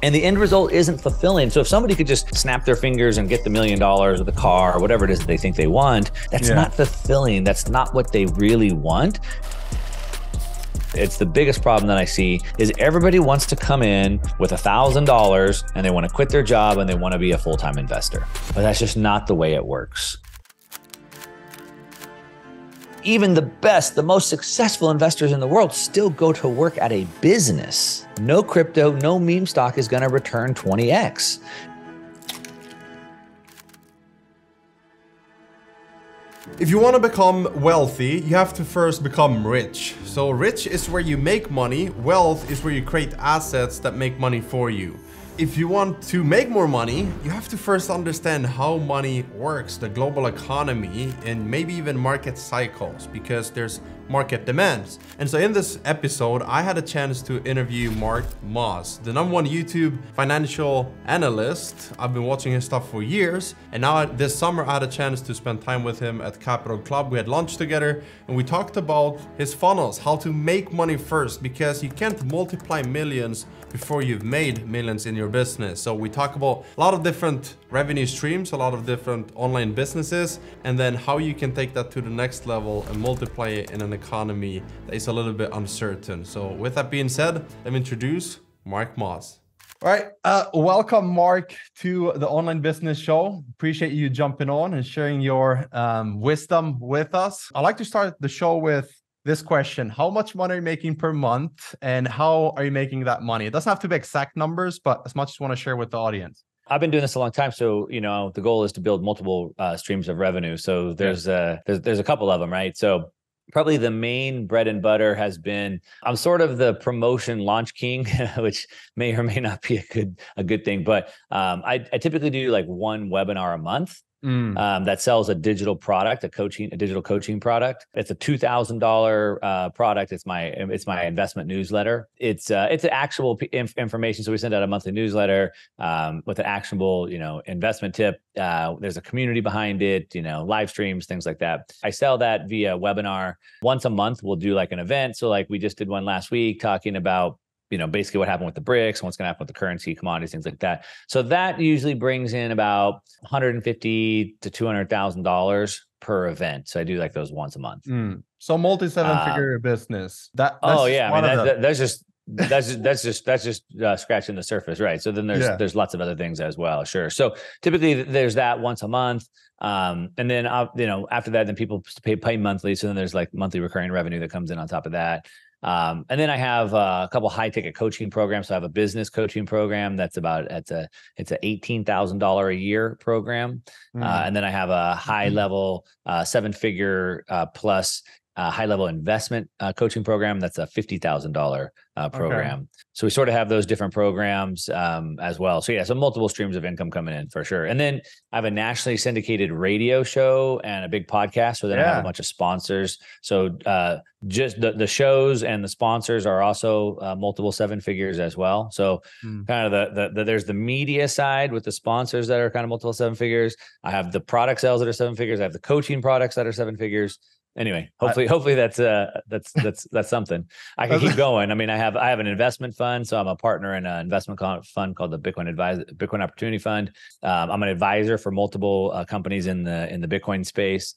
And the end result isn't fulfilling. So if somebody could just snap their fingers and get the $1 million or the car or whatever it is that they think they want, that's not fulfilling. That's not what they really want. It's the biggest problem that I see is everybody wants to come in with $1,000 and they want to quit their job and they want to be a full-time investor. But that's just not the way it works. Even the best, the most successful investors in the world still go to work at a business. No crypto, no meme stock is going to return 20x. If you want to become wealthy, you have to first become rich. So rich is where you make money. Wealth is where you create assets that make money for you. If you want to make more money, you have to first understand how money works, the global economy, and maybe even market cycles, because there's market demands. And so in this episode, I had a chance to interview Mark Moss, the #1 YouTube financial analyst. I've been watching his stuff for years. And now this summer, I had a chance to spend time with him at Capital Club. We had lunch together and we talked about his funnels, how to make money first, because you can't multiply millions before you've made millions in your business. So we talk about a lot of different revenue streams, a lot of different online businesses, and then how you can take that to the next level and multiply it in an economy that is a little bit uncertain. So with that being said, let me introduce Mark Moss. All right, welcome Mark to the Online Business Show. Appreciate you jumping on and sharing your wisdom with us. I'd like to start the show with this question: how much money are you making per month and how are you making that money? It doesn't have to be exact numbers, but as much as you want to share with the audience. I've been doing this a long time. So, the goal is to build multiple streams of revenue. So there's a couple of them, right? So probably the main bread and butter has been, I'm sort of the promotion launch king, which may or may not be a good thing. But I typically do like one webinar a month. That sells a digital product, a digital coaching product. It's a $2,000 product. It's my investment newsletter. It's an actual information. So we send out a monthly newsletter with an actionable, investment tip. There's a community behind it, live streams, things like that. I sell that via webinar. Once a month, we'll do like an event. So like we just did one last week talking about basically what happened with the BRICS, what's going to happen with the currency, commodities, things like that. So that usually brings in about $150,000 to $200,000 per event. So I do like those once a month. So multi-seven-figure business. That's just scratching the surface, right? So then there's lots of other things as well. Sure. So typically there's that once a month. And then, after that, then people pay monthly. So then there's like monthly recurring revenue that comes in on top of that. And then I have a couple high ticket coaching programs. So I have a business coaching program it's a $18,000 a year program. And then I have a high level, 7-figure plus high level investment coaching program. That's a $50,000 program. Okay. So we sort of have those different programs as well. So so multiple streams of income coming in for sure. And then I have a nationally syndicated radio show and a big podcast. So then I have a bunch of sponsors. So just the shows and the sponsors are also multiple 7 figures as well. So kind of there's the media side with the sponsors that are kind of multiple 7 figures. I have the product sales that are 7 figures. I have the coaching products that are 7 figures. Anyway, hopefully that's something. I can keep going. I mean, I have an investment fund, so I'm a partner in an investment fund called the Bitcoin Opportunity Fund. I'm an advisor for multiple companies in the Bitcoin space.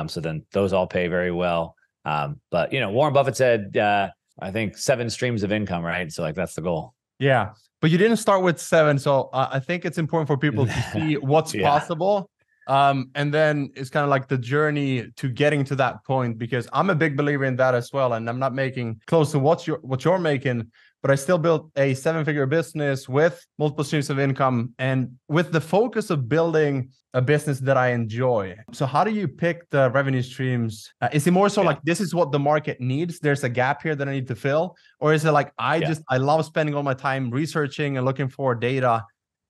So then those all pay very well. But Warren Buffett said, I think 7 streams of income, right? So like that's the goal. Yeah, but you didn't start with 7, so I think it's important for people to see what's possible. And then it's kind of like the journey to getting to that point, because I'm a big believer in that as well. And I'm not making close to what you're making, but I still built a 7-figure business with multiple streams of income and with the focus of building a business that I enjoy. So how do you pick the revenue streams? Is it more so like, this is what the market needs, there's a gap here that I need to fill? Or is it like, I love spending all my time researching and looking for data,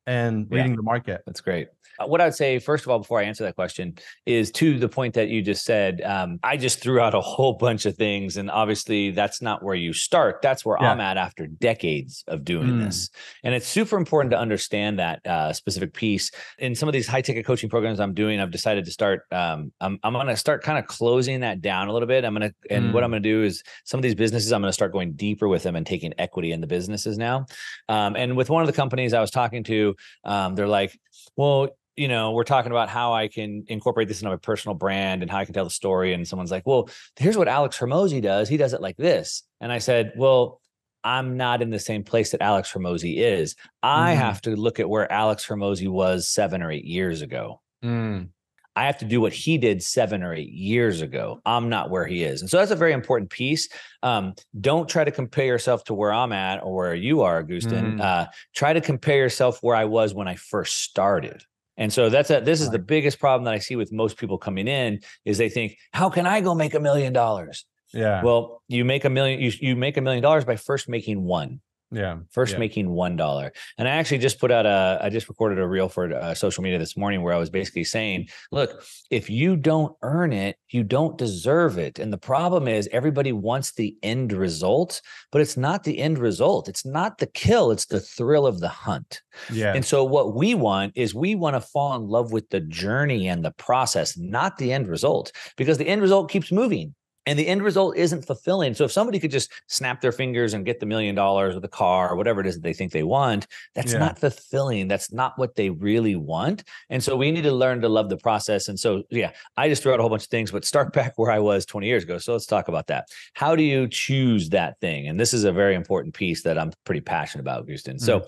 and reading the market. That's great. What I'd say, first of all, before I answer that question, is to the point that you just said, I just threw out a whole bunch of things. And obviously, that's not where you start. That's where I'm at after decades of doing this. And it's super important to understand that specific piece. In some of these high ticket coaching programs I'm doing, I've decided to start, I'm going to start kind of closing that down a little bit. And what I'm going to do is some of these businesses, I'm going to start going deeper with them and taking equity in the businesses now. And with one of the companies I was talking to, they're like, well, we're talking about how I can incorporate this into my personal brand and how I can tell the story. And someone's like, well, here's what Alex Hormozi does. He does it like this. And I said, well, I'm not in the same place that Alex Hormozi is. I have to look at where Alex Hormozi was 7 or 8 years ago. I have to do what he did 7 or 8 years ago. I'm not where he is. And so that's a very important piece. Don't try to compare yourself to where I'm at or where you are, Gusten. Try to compare yourself where I was when I first started. And so this is the biggest problem that I see with most people coming in is they think, how can I go make $1 million? Yeah. Well, you make $1 million, you make $1 million by first making one. Making $1. And I actually just I just recorded a reel for social media this morning where I was basically saying, look, if you don't earn it, you don't deserve it. And the problem is everybody wants the end result, but it's not the end result. It's not the kill. It's the thrill of the hunt. And so what we want to fall in love with the journey and the process, not the end result, because the end result keeps moving. And the end result isn't fulfilling. So if somebody could just snap their fingers and get the $1 million or the car or whatever it is that they think they want, that's not fulfilling. That's not what they really want. And so we need to learn to love the process. And so, I just threw out a whole bunch of things, but start back where I was 20 years ago. So let's talk about that. How do you choose that thing? And this is a very important piece that I'm pretty passionate about, Gusten. So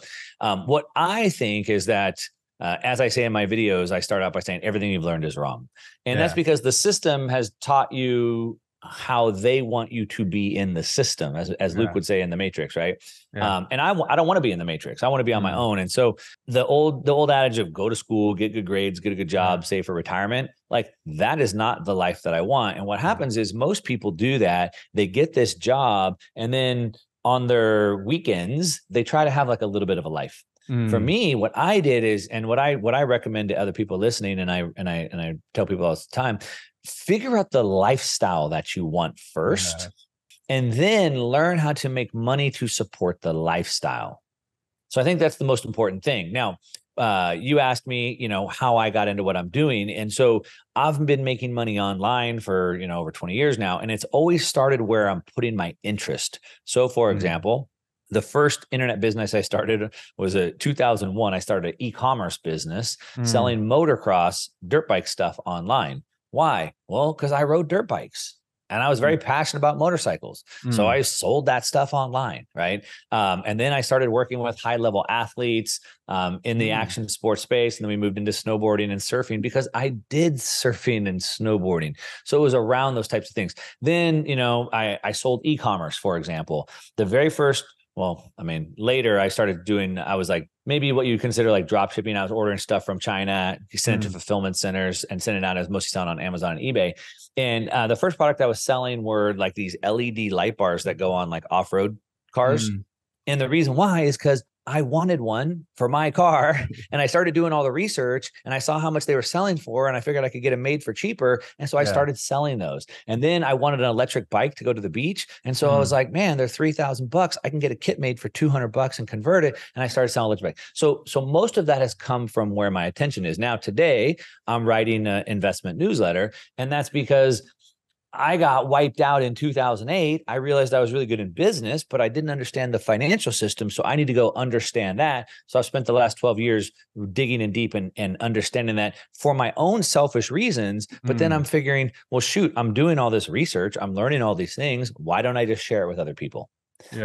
what I think is that as I say in my videos, I start out by saying everything you've learned is wrong. And that's because the system has taught you how they want you to be in the system, as Luke would say in the Matrix, right? And I don't want to be in the Matrix. I want to be on my own. And so the old adage of go to school, get good grades, get a good job, save for retirement, like that is not the life that I want. And what happens is most people do that. They get this job, and then on their weekends, they try to have like a little bit of a life. For me, what I did is, and what I recommend to other people listening, and I tell people all the time, figure out the lifestyle that you want first, and then learn how to make money to support the lifestyle. So I think that's the most important thing. Now, you asked me, how I got into what I'm doing. And so I've been making money online for, over 20 years now. And it's always started where I'm putting my interest. So for example, the first internet business I started was 2001. I started an e-commerce business selling motocross dirt bike stuff online. Why? Well, because I rode dirt bikes and I was very passionate about motorcycles. So I sold that stuff online, right? And then I started working with high-level athletes in the action sports space. And then we moved into snowboarding and surfing because I did surfing and snowboarding. So it was around those types of things. Then, I sold e-commerce, for example. The very first later I started I was like maybe what you consider like drop shipping. I was ordering stuff from China, sent it to fulfillment centers and sent it out as mostly selling on Amazon and eBay. And the first product I was selling were like these LED light bars that go on like off-road cars. And the reason why is because I wanted one for my car, and I started doing all the research, and I saw how much they were selling for, and I figured I could get them made for cheaper. And so I started selling those. And then I wanted an electric bike to go to the beach. And so I was like, man, they're $3,000. I can get a kit made for $200 and convert it. And I started selling electric bike. So most of that has come from where my attention is. Now today I'm writing an investment newsletter, and that's because I got wiped out in 2008. I realized I was really good in business, but I didn't understand the financial system. So I need to go understand that. So I've spent the last 12 years digging in deep and understanding that for my own selfish reasons. But then I'm figuring, well, shoot, I'm doing all this research. I'm learning all these things. Why don't I just share it with other people?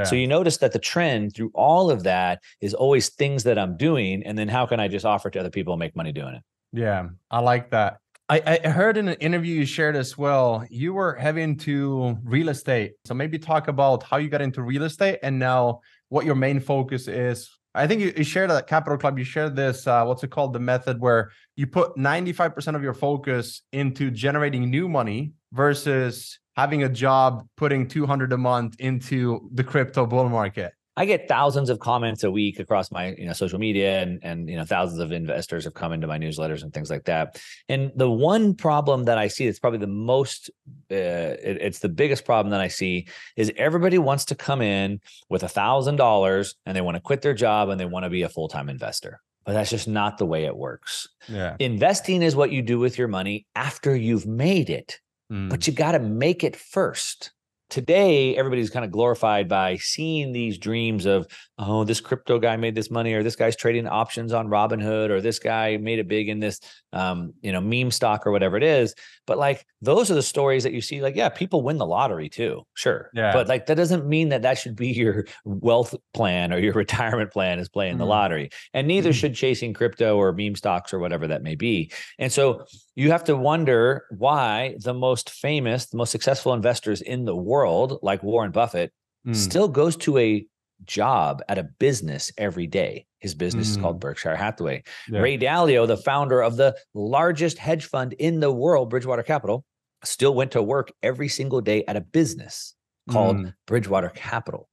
So you notice that the trend through all of that is always things that I'm doing. And then how can I just offer to other people and make money doing it? Yeah, I like that. I heard in an interview you shared as well, you were heavy into real estate. So maybe talk about how you got into real estate and now what your main focus is. I think you shared at Capital Club, you shared this, what's it called? The method where you put 95% of your focus into generating new money versus having a job, putting 200 a month into the crypto bull market. I get thousands of comments a week across my, social media, and thousands of investors have come into my newsletters and things like that. And the one problem that I see that's probably the most, it's the biggest problem that I see, is everybody wants to come in with $1,000 and they want to quit their job and they want to be a full-time investor. But that's just not the way it works. Yeah. Investing is what you do with your money after you've made it, but you got to make it first. Today, everybody's kind of glorified by seeing these dreams of, oh, this crypto guy made this money, or this guy's trading options on Robinhood, or this guy made it big in this, meme stock or whatever it is. But like, those are the stories that you see. Like, yeah, people win the lottery too, sure. Yeah. But like, that doesn't mean that should be your wealth plan or your retirement plan is playing the lottery. And neither should chasing crypto or meme stocks or whatever that may be. And so you have to wonder why the most famous, the most successful investors in the world, like Warren Buffett, still goes to a job at a business every day. His business is called Berkshire Hathaway. Yeah. Ray Dalio, the founder of the largest hedge fund in the world, Bridgewater Capital, still went to work every single day at a business called Bridgewater Capital.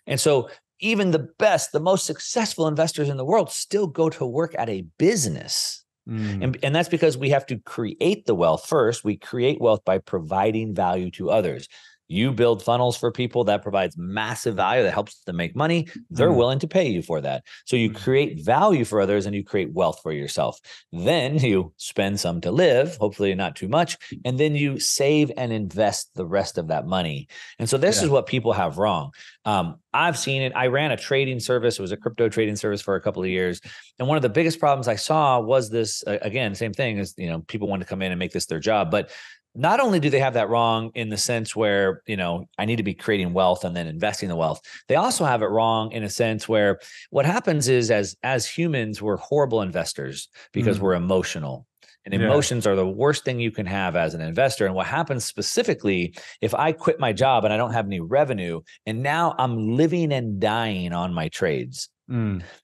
And so even the best, the most successful investors in the world still go to work at a business. And that's because we have to create the wealth first. We create wealth by providing value to others. You build funnels for people that provides massive value that helps them make money. They're willing to pay you for that. So you create value for others and you create wealth for yourself. Then you spend some to live, hopefully not too much. And then you save and invest the rest of that money. And so this is what people have wrong. I've seen it. I ran a trading service. It was a crypto trading service for a couple of years. And one of the biggest problems I saw was this, again, same thing as, people want to come in and make this their job, but not only do they have that wrong in the sense where, I need to be creating wealth and then investing the wealth, they also have it wrong in a sense where what happens is as humans, we're horrible investors because we're emotional. And emotions are the worst thing you can have as an investor. And what happens specifically, if I quit my job and I don't have any revenue, and now I'm living and dying on my trades.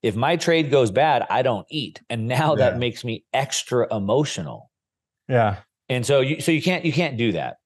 If my trade goes bad, I don't eat. And now that makes me extra emotional. Yeah. And so you can't do that.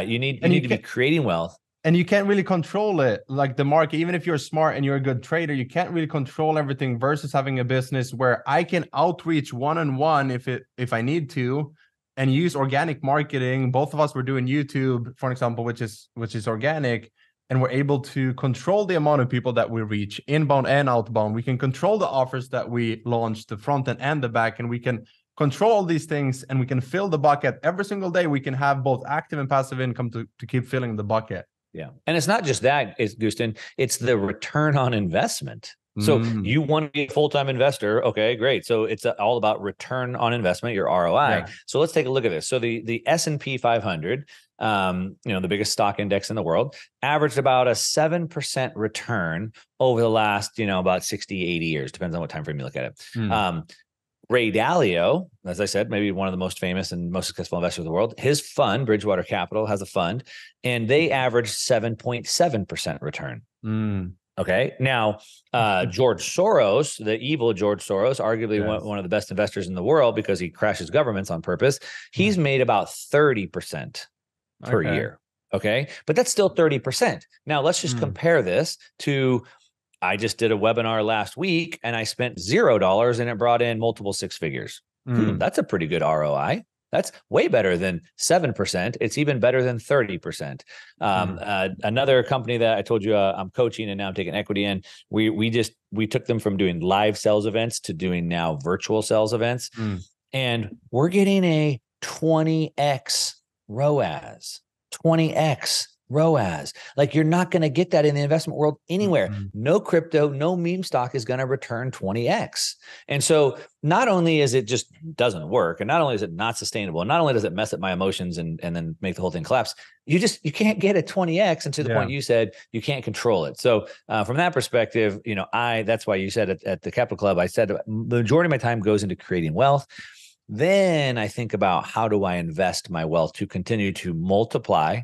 You need to be creating wealth. And you can't really control it, like the market. Even if you're smart and you're a good trader, you can't really control everything versus having a business where I can outreach one-on-one if I need to, and use organic marketing. Both of us were doing YouTube, for example, which is organic, and we're able to control the amount of people that we reach, inbound and outbound. We can control the offers that we launch, the front end and the back, and we can control all these things, and we can fill the bucket every single day. We can have both active and passive income to keep filling the bucket. Yeah. And it's not just that, Gusten, it's the return on investment. So you want to be a full-time investor. Okay, great. So it's all about return on investment, your ROI. Yeah. So let's take a look at this. So the S&P 500, the biggest stock index in the world, averaged about a 7% return over the last, about 60, 80 years, depends on what time frame you look at it. Ray Dalio, as I said, maybe one of the most famous and most successful investors in the world, his fund, Bridgewater Capital, has a fund, and they averaged 7.7% return. Okay. Now, George Soros, the evil George Soros, arguably one of the best investors in the world because he crashes governments on purpose, he's made about 30% per year. Okay. But that's still 30%. Now, let's just compare this to, I just did a webinar last week and I spent $0 and it brought in multiple six figures. That's a pretty good ROI. That's way better than 7%. It's even better than 30%. Another company that I told you I'm coaching and now I'm taking equity in, we took them from doing live sales events to doing now virtual sales events. And we're getting a 20x ROAS, 20x ROAS. Like, you're not going to get that in the investment world anywhere. No crypto, no meme stock is going to return 20x. And so not only is it just doesn't work, and not only is it not sustainable, and not only does it mess up my emotions and then make the whole thing collapse, you can't get a 20x. And to the point you said, you can't control it. So from that perspective, that's why you said at the Capital Club, I said the majority of my time goes into creating wealth. Then I think about, how do I invest my wealth to continue to multiply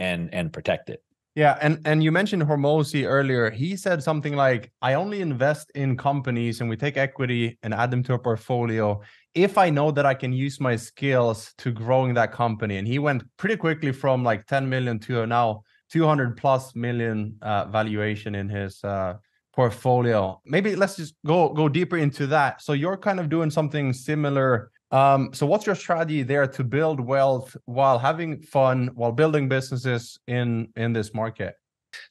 and protect it. Yeah. And you mentioned Hormozi earlier. He said something like, I only invest in companies and we take equity and add them to a portfolio if I know that I can use my skills to growing that company. And he went pretty quickly from like 10 million to now 200 plus million valuation in his portfolio. Maybe let's just go deeper into that. So you're kind of doing something similar. So what's your strategy there to build wealth while having fun, while building businesses in this market?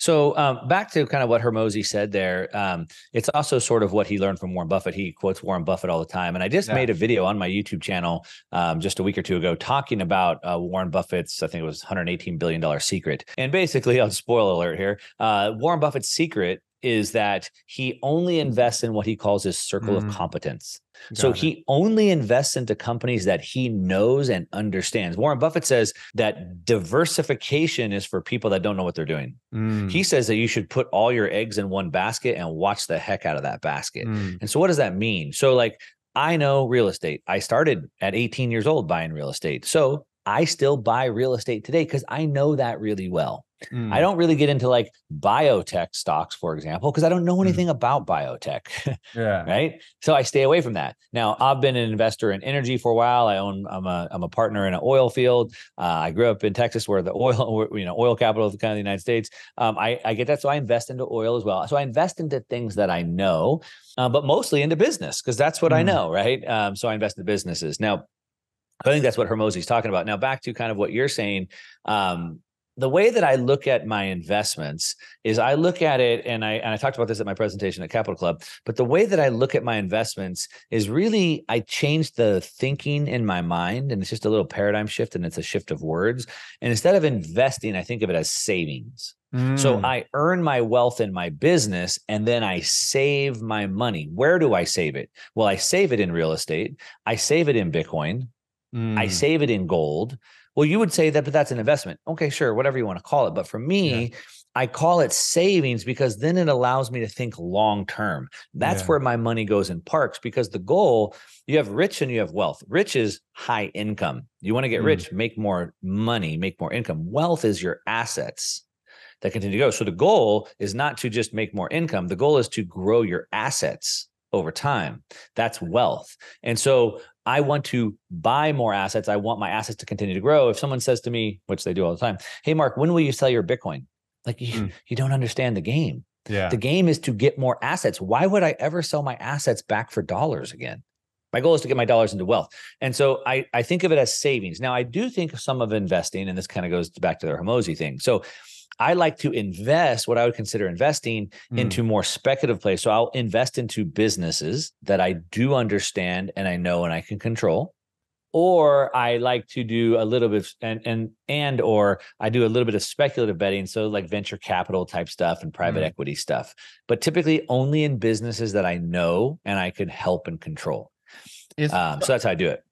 So back to kind of what Hormozi said there, it's also sort of what he learned from Warren Buffett. He quotes Warren Buffett all the time. And I just made a video on my YouTube channel just a week or two ago talking about Warren Buffett's, I think it was $118 billion secret. And basically, I'll spoil alert here, Warren Buffett's secret is that he only invests in what he calls his circle of competence. So he only invests into companies that he knows and understands. Warren Buffett says that diversification is for people that don't know what they're doing. He says that you should put all your eggs in one basket and watch the heck out of that basket. And so what does that mean? So like, I know real estate. I started at 18 years old buying real estate. So I still buy real estate today because I know that really well. I don't really get into like biotech stocks, for example, because I don't know anything about biotech. Right. So I stay away from that. Now, I've been an investor in energy for a while. I'm a partner in an oil field. I grew up in Texas where the oil capital of the kind of the United States. I get that. So I invest into oil as well. So I invest into things that I know, but mostly into business because that's what I know. Right. So I invest in businesses. Now, I think that's what Hormozi's talking about. Now, back to kind of what you're saying. The way that I look at my investments is I look at it, and I talked about this at my presentation at Capital Club, but the way that I look at my investments is really, I changed the thinking in my mind, and it's just a little paradigm shift, and it's a shift of words. And instead of investing, I think of it as savings. So I earn my wealth in my business, and then I save my money. Where do I save it? Well, I save it in real estate. I save it in Bitcoin. I save it in gold. Well, you would say that, but that's an investment. Okay, sure, whatever you want to call it. But for me, I call it savings because then it allows me to think long term. That's where my money goes in parks, because the goal, you have rich and you have wealth. Rich is high income. You want to get rich, make more money, make more income. Wealth is your assets that continue to go. So the goal is not to just make more income. The goal is to grow your assets over time. That's wealth. And so I want to buy more assets. I want my assets to continue to grow. If someone says to me, which they do all the time, hey, Mark, when will you sell your Bitcoin? Like you don't understand the game. The game is to get more assets. Why would I ever sell my assets back for dollars again? My goal is to get my dollars into wealth. And so I think of it as savings. Now, I do think of some of investing, and this kind of goes back to the Hormozi thing. So I like to invest what I would consider investing into more speculative plays. So I'll invest into businesses that I do understand and I know and I can control. Or I like to do a little bit or I do a little bit of speculative betting. So like venture capital type stuff and private equity stuff, but typically only in businesses that I know and I can help and control. So that's how I do it.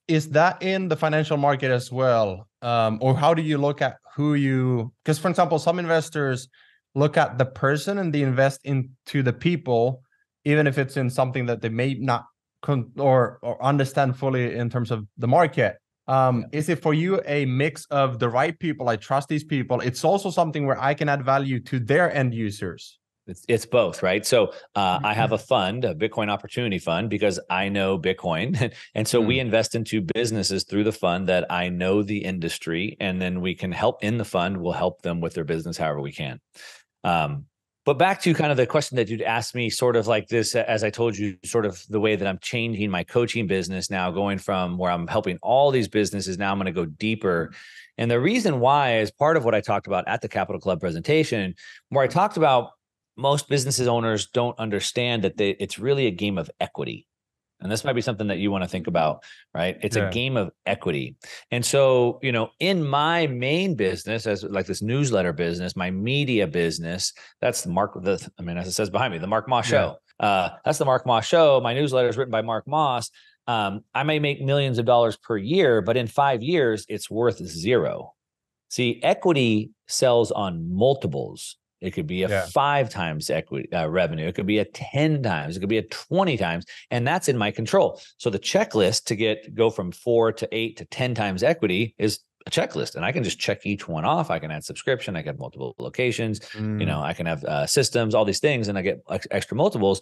Is that in the financial market as well? Or how do you look at because for example, some investors look at the person and they invest into the people, even if it's in something that they may not or understand fully in terms of the market. Is it for you a mix of the right people? I trust these people. It's also something where I can add value to their end users. It's both, right? So I have a fund, a Bitcoin opportunity fund, because I know Bitcoin. And so we invest into businesses through the fund that I know the industry, and then we can help in the fund. We'll help them with their business however we can. But back to kind of the question that you'd asked me, sort of like this, as I told you, sort of the way that I'm changing my coaching business now, going from where I'm helping all these businesses, now I'm going to go deeper. And the reason why is part of what I talked about at the Capital Club presentation, where I talked about most businesses owners don't understand that it's really a game of equity. And this might be something that you want to think about, right? It's a game of equity. And so, in my main business, as like this newsletter business, my media business, that's as it says behind me, the Mark Moss Show. That's the Mark Moss Show. My newsletter is written by Mark Moss. I may make millions of dollars per year, but in 5 years, it's worth zero. See, equity sells on multiples. It could be a 5 times equity revenue. It could be a 10 times. It could be a 20 times. And that's in my control. So the checklist to go from 4 to 8 to 10 times equity is a checklist. And I can just check each one off. I can add subscription. I can have multiple locations. I can have systems, all these things, and I get extra multiples.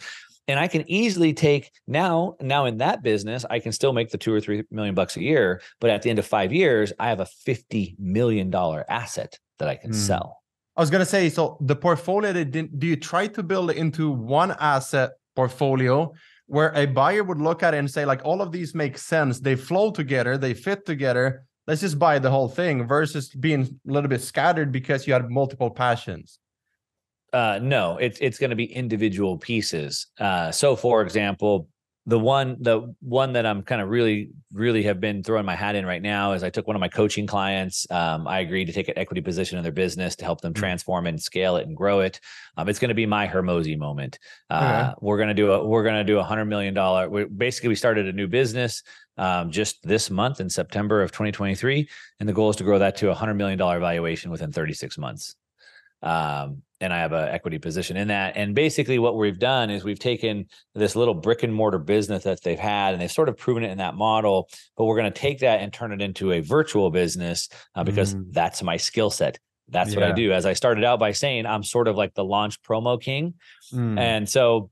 And I can easily take now in that business, I can still make the $2 or $3 million a year. But at the end of 5 years, I have a $50 million asset that I can sell. I was going to say, so the portfolio, do you try to build it into one asset portfolio where a buyer would look at it and say, like, all of these make sense, they flow together, they fit together, let's just buy the whole thing, versus being a little bit scattered because you had multiple passions? No, it's going to be individual pieces. So for example, the one that I'm kind of really have been throwing my hat in right now is I took one of my coaching clients. I agreed to take an equity position in their business to help them transform and scale it and grow it. It's going to be my Hermosi moment. Okay. We're going to do $100 million. We started a new business just this month in September of 2023. And the goal is to grow that to $100 million valuation within 36 months. And I have an equity position in that. And basically what we've done is we've taken this little brick and mortar business that they've had, and they've sort of proven it in that model, but we're going to take that and turn it into a virtual business because that's my skill set. That's what I do. As I started out by saying, I'm sort of like the launch promo king. And so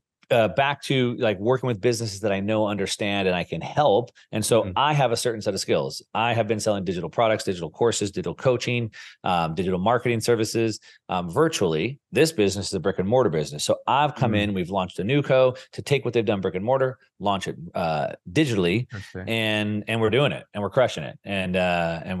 back to like working with businesses that I know, understand, and I can help. And so I have a certain set of skills. I have been selling digital products, digital courses, digital coaching, digital marketing services virtually. This business is a brick and mortar business. So I've come in, we've launched a new co to take what they've done brick and mortar, launch it digitally, and we're doing it, and we're crushing it, and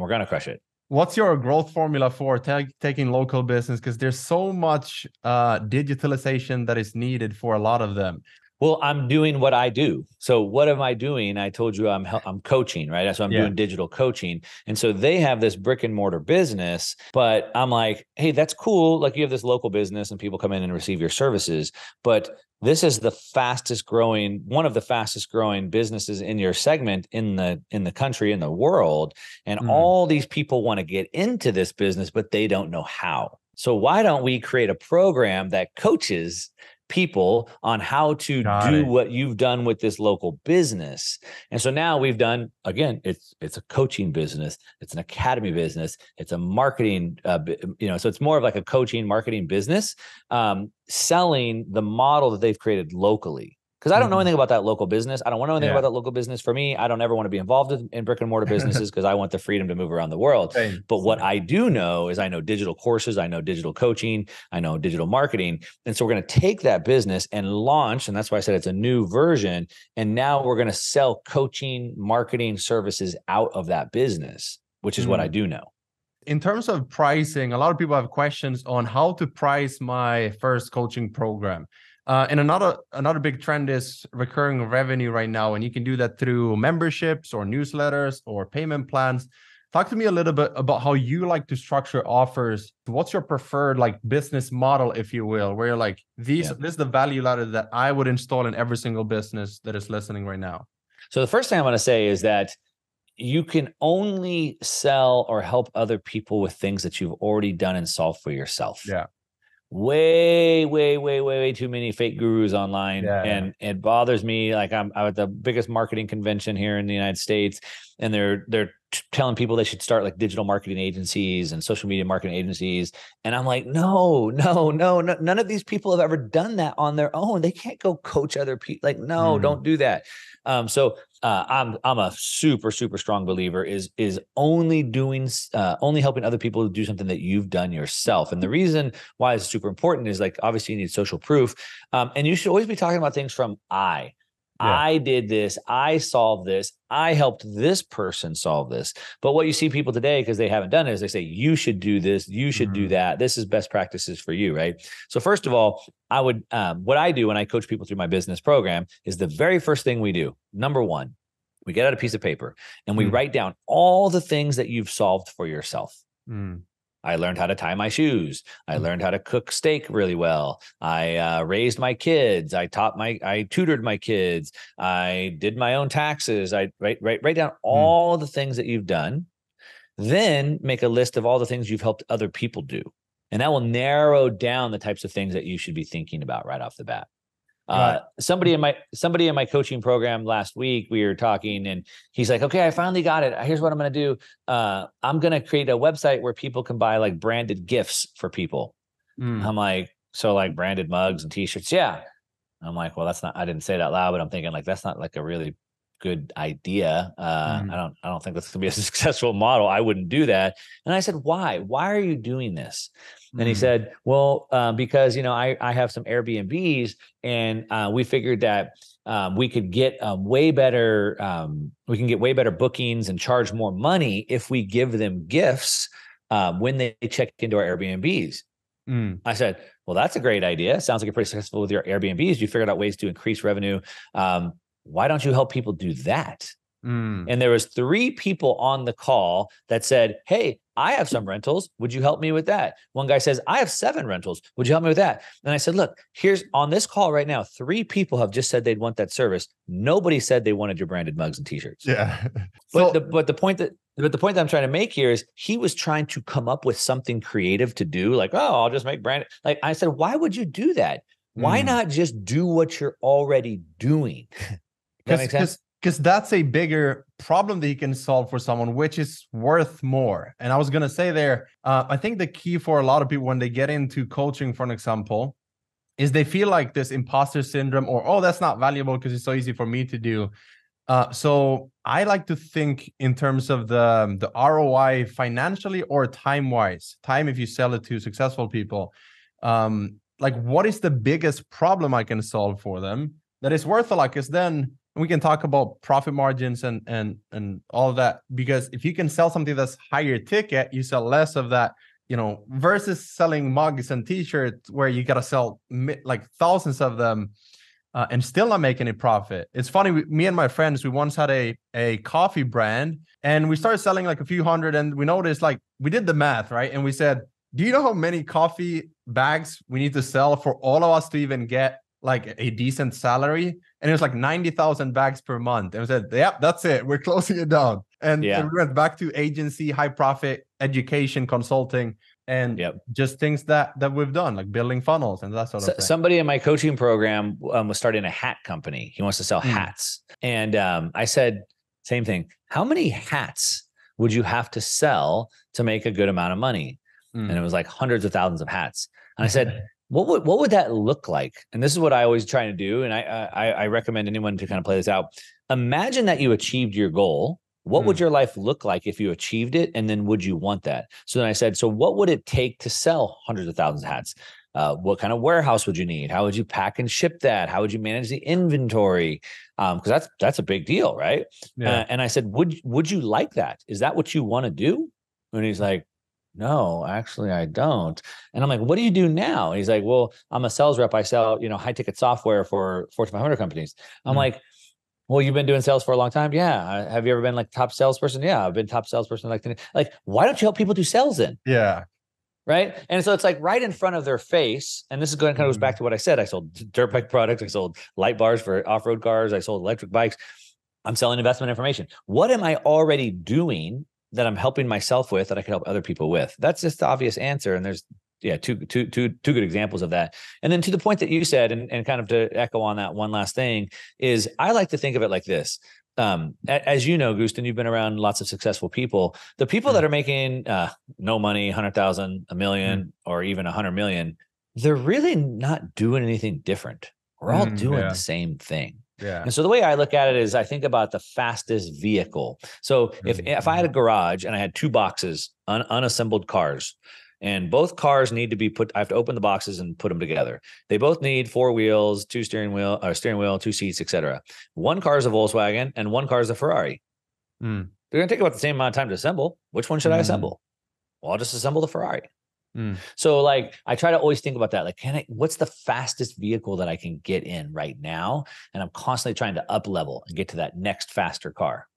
we're going to crush it. What's your growth formula for taking local business? Because there's so much digitalization that is needed for a lot of them. Well, I'm doing what I do. So what am I doing? I told you I'm coaching, right? So I'm doing digital coaching. And so they have this brick and mortar business, but I'm like, hey, that's cool. Like you have this local business and people come in and receive your services, but this is the fastest growing, one of the fastest growing businesses in your segment in the country, in the world. And all these people want to get into this business, but they don't know how. So why don't we create a program that coaches people on how to do what you've done with this local business? And so now we've done, again, it's a coaching business, it's an academy business, it's a marketing, so it's more of like a coaching marketing business, selling the model that they've created locally. Because I don't know anything about that local business. I don't want to know anything about that local business. For me, I don't ever want to be involved in brick and mortar businesses because I want the freedom to move around the world. But what I do know is I know digital courses, I know digital coaching, I know digital marketing. And so we're going to take that business and launch, and that's why I said it's a new version. And now we're going to sell coaching, marketing services out of that business, which is what I do know. In terms of pricing, a lot of people have questions on how to price my first coaching program. And another big trend is recurring revenue right now. And you can do that through memberships or newsletters or payment plans. Talk to me a little bit about how you like to structure offers. What's your preferred like business model, if you will, where you're like, this is the value ladder that I would install in every single business that is listening right now? So the first thing I want to say is that you can only sell or help other people with things that you've already done and solved for yourself. Yeah. Way too many fake gurus online. And it bothers me. Like I'm at the biggest marketing convention here in the United States, and they're telling people they should start like digital marketing agencies and social media marketing agencies. And I'm like, no, none of these people have ever done that on their own. They can't go coach other people. Like, no, don't do that. So I'm a super strong believer is only helping other people to do something that you've done yourself. And the reason why it's super important is like, obviously you need social proof. And you should always be talking about things from I did this, I solved this, I helped this person solve this. But what you see people today, because they haven't done it, is they say, you should do this, you should do that. This is best practices for you, right? So first of all, I would, what I do when I coach people through my business program is the very first thing we do. Number one, we get out a piece of paper and we write down all the things that you've solved for yourself. I learned how to tie my shoes. I learned how to cook steak really well. I raised my kids. I tutored my kids. I did my own taxes. I write down all the things that you've done. Then make a list of all the things you've helped other people do. And that will narrow down the types of things that you should be thinking about right off the bat. Somebody in my coaching program last week, we were talking and he's like, okay, I finally got it. Here's what I'm going to do. I'm going to create a website where people can buy like branded gifts for people. I'm like, so like branded mugs and t-shirts. Yeah. I'm like, well, I didn't say it out loud, but I'm thinking like, that's not like a really good idea. I don't think that's gonna be a successful model. I wouldn't do that. And I said, why are you doing this? And he said, well, because, I have some Airbnbs and we figured that we could get way better bookings and charge more money if we give them gifts when they check into our Airbnbs. I said, well, that's a great idea. Sounds like you're pretty successful with your Airbnbs. You figured out ways to increase revenue. Why don't you help people do that? And there was 3 people on the call that said, hey, I have some rentals. Would you help me with that? One guy says, I have 7 rentals. Would you help me with that? And I said, look, here's on this call right now, 3 people have just said they'd want that service. Nobody said they wanted your branded mugs and t-shirts. Yeah. But the point that I'm trying to make here is he was trying to come up with something creative to do. Like, oh, I'll just make branded. Like I said, why would you do that? Why not just do what you're already doing? That makes sense? Because that's a bigger problem that you can solve for someone, which is worth more. And I was going to say there, I think the key for a lot of people when they get into coaching, for an example, is they feel like this imposter syndrome or, oh, that's not valuable because it's so easy for me to do. So I like to think in terms of the ROI financially or time-wise. Time if you sell it to successful people. Like what is the biggest problem I can solve for them that is worth a lot? Because then we can talk about profit margins and all of that, because if you can sell something that's higher ticket, you sell less of that, versus selling mugs and t-shirts where you got to sell like thousands of them and still not make any profit. It's funny, me and my friends, we once had a coffee brand and we started selling like a few hundred, and we noticed, like, we did the math, right? And we said, do you know how many coffee bags we need to sell for all of us to even get like a decent salary? And it was like 90,000 bags per month. And we said, yep, that's it. We're closing it down. And we went back to agency, high profit, education, consulting, and just things that we've done, like building funnels and that sort of thing. Somebody in my coaching program was starting a hat company. He wants to sell hats. And I said, same thing. How many hats would you have to sell to make a good amount of money? And it was like hundreds of thousands of hats. And I said, what would that look like? And this is what I always try to do. And I recommend anyone to kind of play this out. Imagine that you achieved your goal. What would your life look like if you achieved it? And then would you want that? So then I said, so what would it take to sell hundreds of thousands of hats? What kind of warehouse would you need? How would you pack and ship that? How would you manage the inventory? Because that's a big deal, right? Yeah. And I said, would you like that? Is that what you want to do? And he's like, no, actually, I don't. And I'm like, what do you do now? And he's like, well, I'm a sales rep. I sell, high ticket software for Fortune 500 companies. I'm like, well, you've been doing sales for a long time. Yeah. Have you ever been like top salesperson? Yeah, I've been top salesperson. Like, why don't you help people do sales then? Yeah. Right. And so it's like right in front of their face. And this is going to kind of goes back to what I said. I sold dirt bike products. I sold light bars for off-road cars. I sold electric bikes. I'm selling investment information. What am I already doing that I'm helping myself with that I can help other people with? That's just the obvious answer. And there's two good examples of that. And then to the point that you said, and kind of to echo on that one last thing, is I like to think of it like this. As you know, Gusten, you've been around lots of successful people. The people that are making no money, 100,000, a million, or even 100 million, they're really not doing anything different. We're all doing the same thing. Yeah. And so the way I look at it is I think about the fastest vehicle. So if I had a garage and I had 2 boxes, unassembled cars, and both cars need to be I have to open the boxes and put them together. They both need 4 wheels, 2 steering wheel, 2 seats, etc. One car is a Volkswagen and one car is a Ferrari. They're going to take about the same amount of time to assemble. Which one should I assemble? Well, I'll just assemble the Ferrari. So like, I try to always think about that. Like, what's the fastest vehicle that I can get in right now? And I'm constantly trying to up level and get to that next faster car.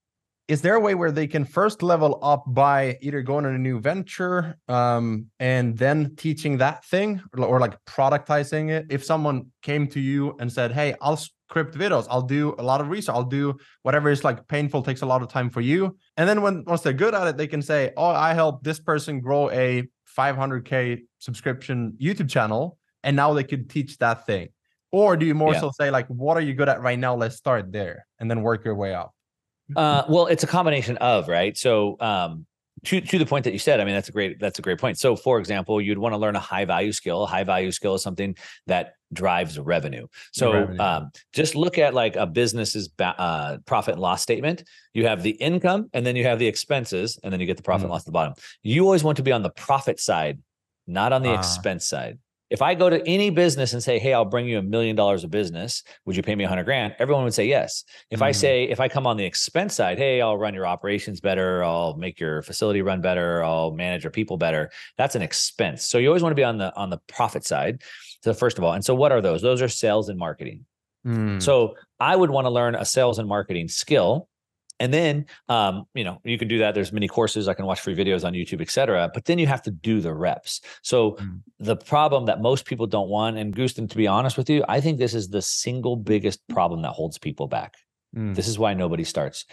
Is there a way where they can first level up by either going on a new venture and then teaching that thing, or like productizing it? If someone came to you and said, hey, I'll script videos, I'll do a lot of research, I'll do whatever is like painful, takes a lot of time for you. And then once they're good at it, they can say, oh, I helped this person grow a 500K subscription YouTube channel, and now they could teach that thing. Or do you more so say, like, what are you good at right now? Let's start there and then work your way up. Well, it's a combination of, right? So to the point that you said, I mean, that's a great point. So for example, you'd want to learn a high value skill. A high value skill is something that drives revenue. So just look at like a business's profit and loss statement. You have the income, and then you have the expenses, and then you get the profit and loss at the bottom. You always want to be on the profit side not on the expense side. If I go to any business and say, hey, I'll bring you $1 million of business, would you pay me 100 grand? Everyone would say yes. If I say, if I come on the expense side, hey, I'll run your operations better, I'll make your facility run better, I'll manage your people better, that's an expense. So you always want to be on the profit side. So first of all, and so what are those? Those are sales and marketing. So I would want to learn a sales and marketing skill. And then, you can do that. There's many courses. I can watch free videos on YouTube, et cetera. But then you have to do the reps. So the problem that most people don't want, and Gusten, to be honest with you, I think this is the single biggest problem that holds people back. This is why nobody starts.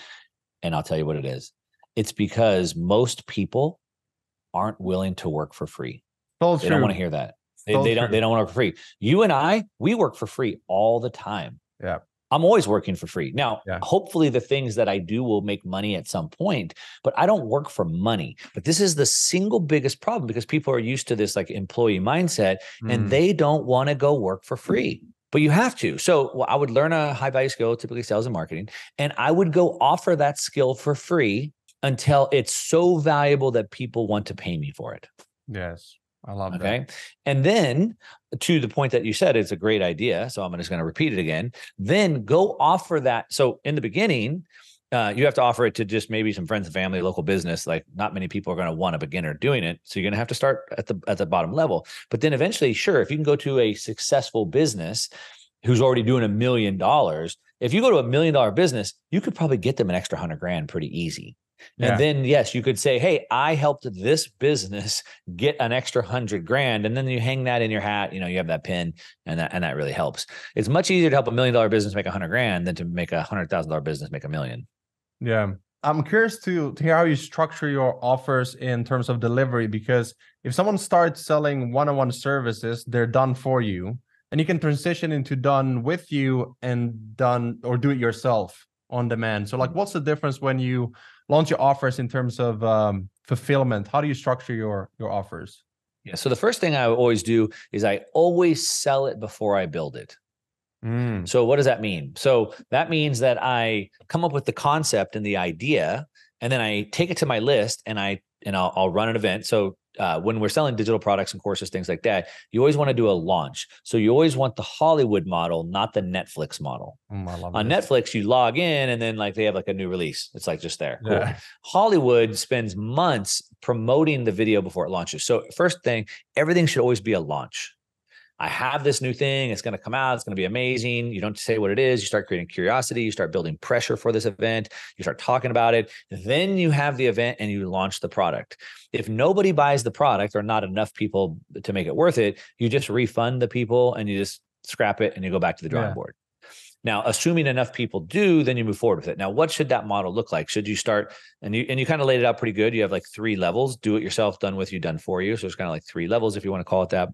And I'll tell you what it is. It's because most people aren't willing to work for free. They don't want to hear that. They don't want to work for free. You and I, we work for free all the time. Yeah. I'm always working for free. Now, hopefully the things that I do will make money at some point, but I don't work for money. But this is the single biggest problem because people are used to this like employee mindset and they don't want to go work for free, but you have to. So I would learn a high value skill, typically sales and marketing, and I would go offer that skill for free until it's so valuable that people want to pay me for it. Yes. I love that. Okay. And then to the point that you said, it's a great idea. So I'm just going to repeat it again. Then go offer that. So in the beginning, you have to offer it to just maybe some friends and family, local business. Like not many people are going to want a beginner doing it. So you're going to have to start at the bottom level. But then eventually, sure, if you can go to a successful business who's already doing $1 million, if you go to $1 million business, you could probably get them an extra 100 grand pretty easy. And then, yes, you could say, hey, I helped this business get an extra 100 grand. And then you hang that in your hat, you have that pin and that really helps. It's much easier to help $1 million business make 100 grand than to make a $100,000 business make $1 million. Yeah. I'm curious to hear how you structure your offers in terms of delivery, because if someone starts selling one-on-one services, they're done for you, and you can transition into done with you and done or do it yourself on demand. So like, what's the difference when you launch your offers in terms of fulfillment? How do you structure your offers? Yeah. So the first thing I always do is I always sell it before I build it. So what does that mean? So that means that I come up with the concept and the idea, and then I take it to my list and I'll run an event. So when we're selling digital products and courses, things like that, you always want to do a launch. So you always want the Hollywood model, not the Netflix model. On Netflix, you log in and then like they have like a new release. It's like just there. Cool. Hollywood spends months promoting the video before it launches. So first thing, everything should always be a launch. I have this new thing. It's going to come out. It's going to be amazing. You don't say what it is. You start creating curiosity. You start building pressure for this event. You start talking about it. Then you have the event and you launch the product. If nobody buys the product or not enough people to make it worth it, you just refund the people and you just scrap it and you go back to the drawing board. Now, assuming enough people do, then you move forward with it. Now, what should that model look like? Should you start, and you kind of laid it out pretty good. You have like 3 levels: do it yourself, done with you, done for you. So it's kind of like 3 levels if you want to call it that.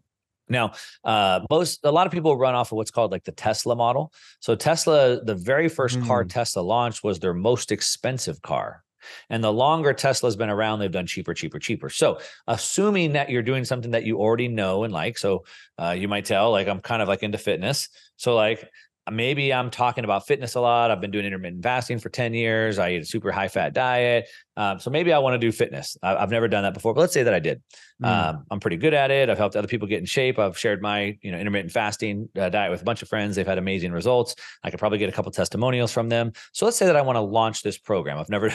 Now, a lot of people run off of what's called like the Tesla model. So Tesla, the very first car Tesla launched was their most expensive car. And the longer Tesla's been around, they've done cheaper, cheaper, cheaper. So assuming that you're doing something that you already know and like, so you might tell, like, I'm kind of like into fitness. So like, maybe I'm talking about fitness a lot. I've been doing intermittent fasting for 10 years. I eat a super high fat diet. So maybe I want to do fitness. I've never done that before, but let's say that I did. I'm pretty good at it. I've helped other people get in shape. I've shared my, intermittent fasting diet with a bunch of friends. They've had amazing results. I could probably get a couple testimonials from them. So let's say that I want to launch this program. I've never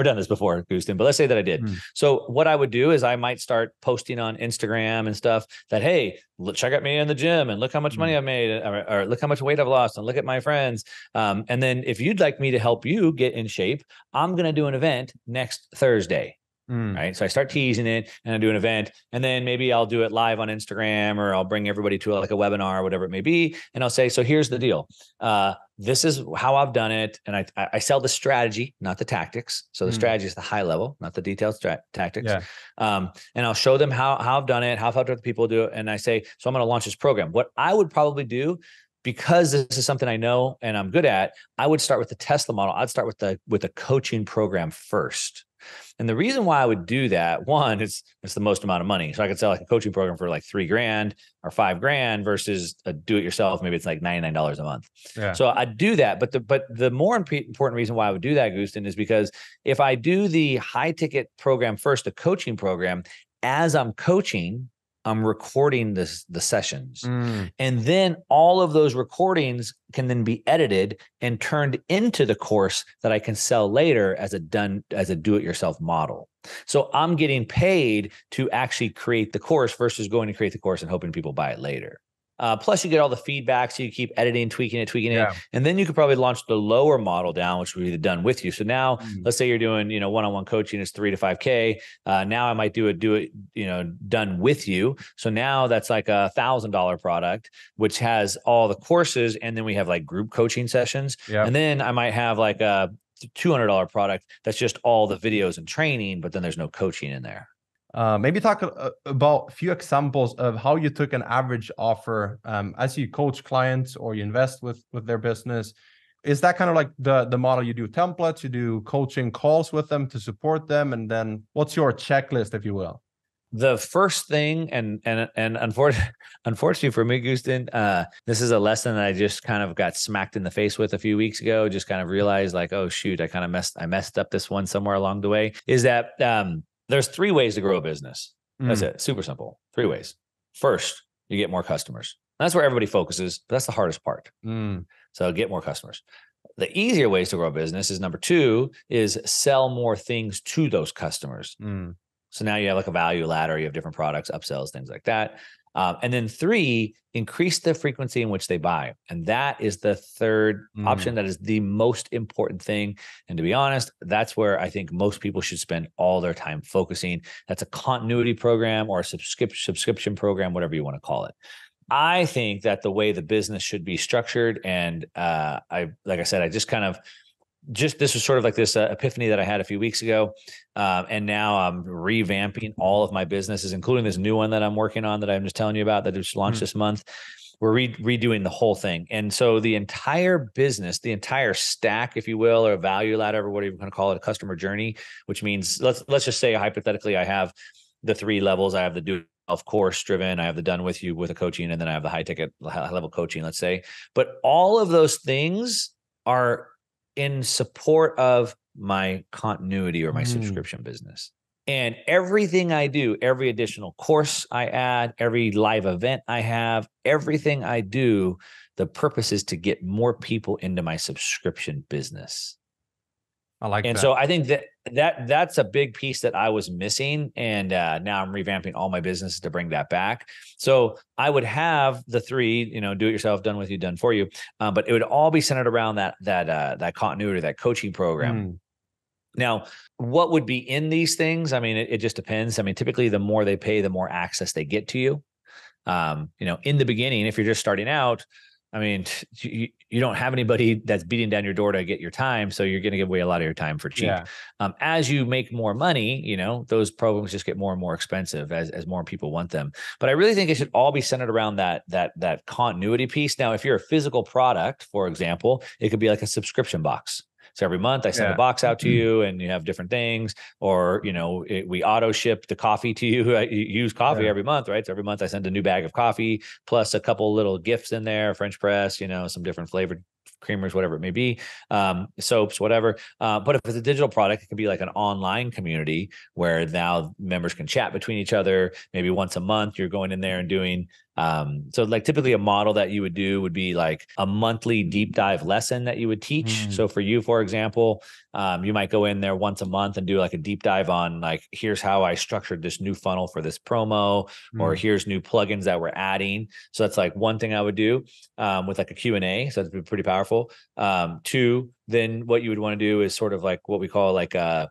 done this before, Gusten, but let's say that I did. So what I would do is I might start posting on Instagram and stuff that, hey, check out me in the gym and look how much money I've made, or look how much weight I've lost and look at my friends. And then if you'd like me to help you get in shape, I'm going to do an event next Thursday. Right. So I start teasing it and I do an event, and then maybe I'll do it live on Instagram, or I'll bring everybody to like a webinar or whatever it may be. And I'll say, so here's the deal. This is how I've done it. And I sell the strategy, not the tactics. So the strategy is the high level, not the detailed tactics. And I'll show them how I've done it, how I've helped other people do it. And I say, so I'm going to launch this program. What I would probably do, because this is something I know and I'm good at, I would start with the Tesla model. I'd start with the coaching program first. And the reason why I would do that, one, it's the most amount of money. So I could sell like a coaching program for like $3,000 or $5,000 versus a do-it-yourself. Maybe it's like $99 a month. So I do that. But the more important reason why I would do that, Gusten, is because if I do the high ticket program first, the coaching program, as I'm coaching, I'm recording the sessions. And then all of those recordings can then be edited and turned into the course that I can sell later as a do-it-yourself model. So I'm getting paid to actually create the course versus going to create the course and hoping people buy it later. Plus you get all the feedback. So you keep editing, tweaking it. And then you could probably launch the lower model down, which would be the done with you. So now let's say you're doing, one-on-one coaching is $3,000 to $5,000. Now I might do it, done with you. So now that's like $1,000 product, which has all the courses. And then we have like group coaching sessions. And then I might have like a $200 product. That's just all the videos and training, but then there's no coaching in there. Maybe talk about a few examples of how you took an average offer as you coach clients or you invest with their business. Is that kind of like the model? You do templates, you do coaching calls with them to support them, and then what's your checklist, if you will? The first thing, and unfortunately for me, Gusten, this is a lesson that I just kind of got smacked in the face with a few weeks ago. Just kind of realized like, oh shoot, I messed up this one somewhere along the way. Is that there's 3 ways to grow a business. That's it. Super simple. 3 ways. First, you get more customers. That's where everybody focuses, but that's the hardest part. So get more customers. The easier ways to grow a business is number 2 is sell more things to those customers. So now you have like a value ladder, you have different products, upsells, things like that. And then 3, increase the frequency in which they buy. And that is the third option. That is the most important thing. And to be honest, that's where I think most people should spend all their time focusing. That's a continuity program or a subscription program, whatever you want to call it. I think that the way the business should be structured, and like I said, I just kind of this was sort of like this epiphany that I had a few weeks ago. And now I'm revamping all of my businesses, including this new one that I'm working on that I'm just telling you about that just launched this month. We're redoing the whole thing. And so the entire business, the entire stack, if you will, or a value ladder, or whatever you want to call it, a customer journey, which means let's just say hypothetically, I have the 3 levels. I have the do-it-yourself course driven, I have the done with you with a coaching, and then I have the high level coaching, let's say. But all of those things are in support of my continuity or my subscription business. And everything I do, every additional course I add, every live event I have, everything I do, the purpose is to get more people into my subscription business. I like that. And so I think that's a big piece that I was missing. And now I'm revamping all my businesses to bring that back. So I would have the 3, do it yourself, done with you, done for you. But it would all be centered around that continuity, that coaching program. Now, what would be in these things? I mean, it just depends. I mean, typically the more they pay, the more access they get to you. In the beginning, if you're just starting out, I mean, you don't have anybody that's beating down your door to get your time. So you're going to give away a lot of your time for cheap. As you make more money, those programs just get more and more expensive as more people want them. But I really think it should all be centered around that continuity piece. Now, if you're a physical product, for example, it could be like a subscription box. So every month I send a box out to you and you have different things, or, we auto ship the coffee to you. You use coffee every month, right? So every month I send a new bag of coffee plus a couple little gifts in there, French press, some different flavored creamers, whatever it may be, soaps, whatever. But if it's a digital product, it can be like an online community where now members can chat between each other. Maybe once a month, you're going in there and doing so like typically a model that you would do would be like a monthly deep dive lesson that you would teach. So for you, for example, you might go in there once a month and do like a deep dive on like, here's how I structured this new funnel for this promo, or here's new plugins that we're adding. So that's like one thing I would do with like a Q&A. So that'd be pretty powerful. 2, then what you would want to do is sort of like what we call like a